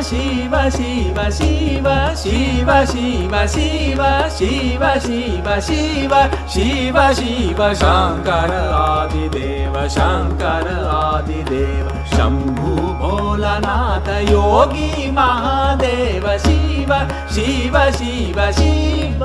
ಶಿವ ಶಿವ ಶಿವ ಶಿವ ಶಿವ ಶಿವ ಶಿವ ಶಿವ ಶಿವ ಶಿವ ಶಿವ ಶಂಕರ ಆದಿದೇವ ಶಂಕರ ಆದಿದೇವ ಶಂಭು ಭೋಲನಾಥ ಯೋಗಿ ಮಹಾದೇವ ಶಿವ ಶಿವ ಶಿವ ಶಿವ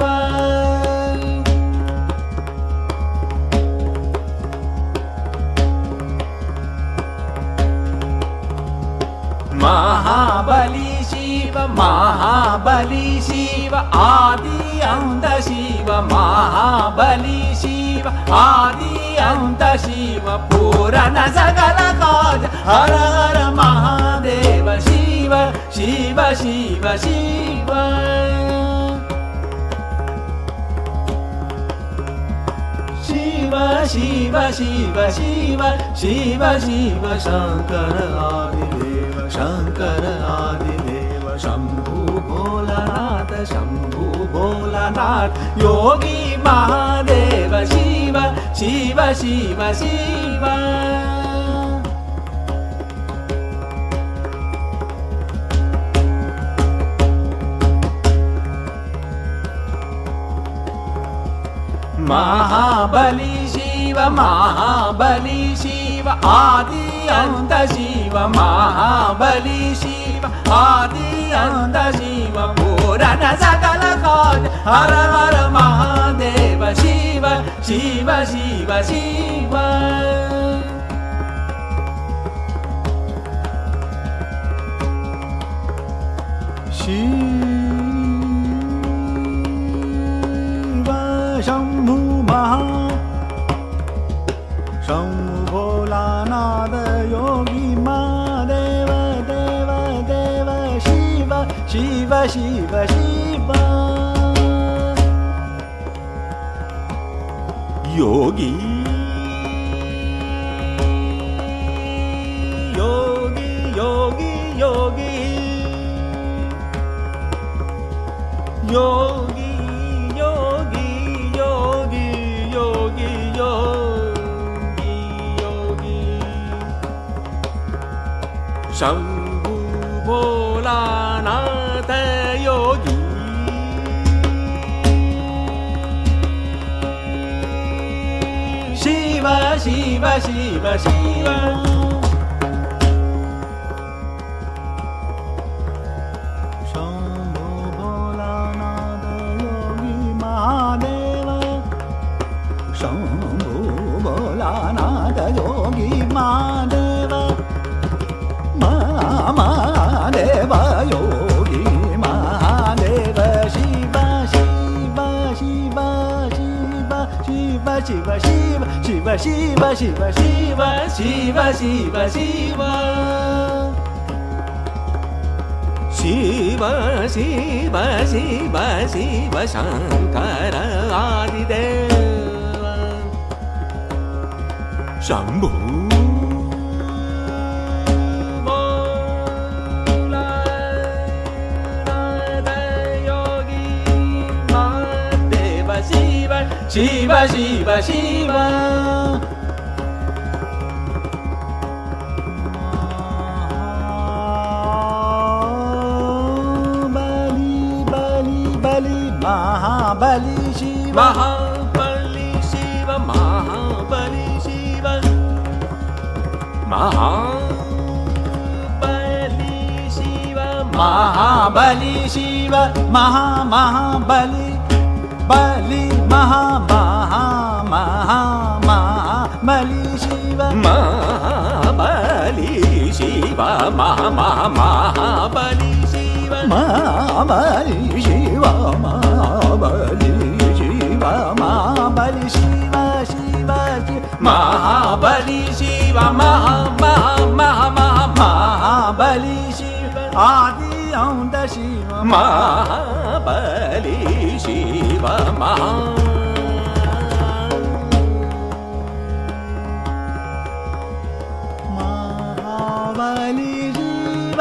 महाबली शिव महाबली शिव आदि अंत शिव महाबली शिव आदि अंत शिव पूर्ण सकल काज हर हर महादेव शिव शिव शिव शिव शिव शिव शिव शिव शिव शिव शंकर आदिदेव शंकर आदिदेव शंभु भोलानाथ योगी महादेव शिव शिव शिव शिव महाबली शिव महाबली शिव आदि अंत शिव महाबली शिव आदि अंत शिव पूर्ण सकल काज हर हर महादेव शिव शिव शिव शिव शिव शंभु शंभु भोलानाथ योगी महादेव देव देव शिव शिव शिव शिव योगी योगी योगी योगी योगी योगी योगी योगी योगी योगी शंभु भोलानाथ योगी शिव शिव शिव शिव शंभु भोलानाथ योगी महादेव महादेव योगी महादेव शिव शिव शिव शिव शिव शिव शिव शिव शिव शिव शिव शिव शिव शिव शिव शिव शिव शंकर आदिदेव शंभु भोलानाथ योगी महादेव शिव शिव शिव शिव महाबली शिव महाबली शिव महाबली शिव महाबली शिव महाबली शिव महाबली बली महाबली शिव महाबली शिव महाबली शिव महाबली शिव महाबली शिव महाबली शिव शिव महाबली शिव महाबली शिव आदि अंत शिव महाबली शिव महाबली शिव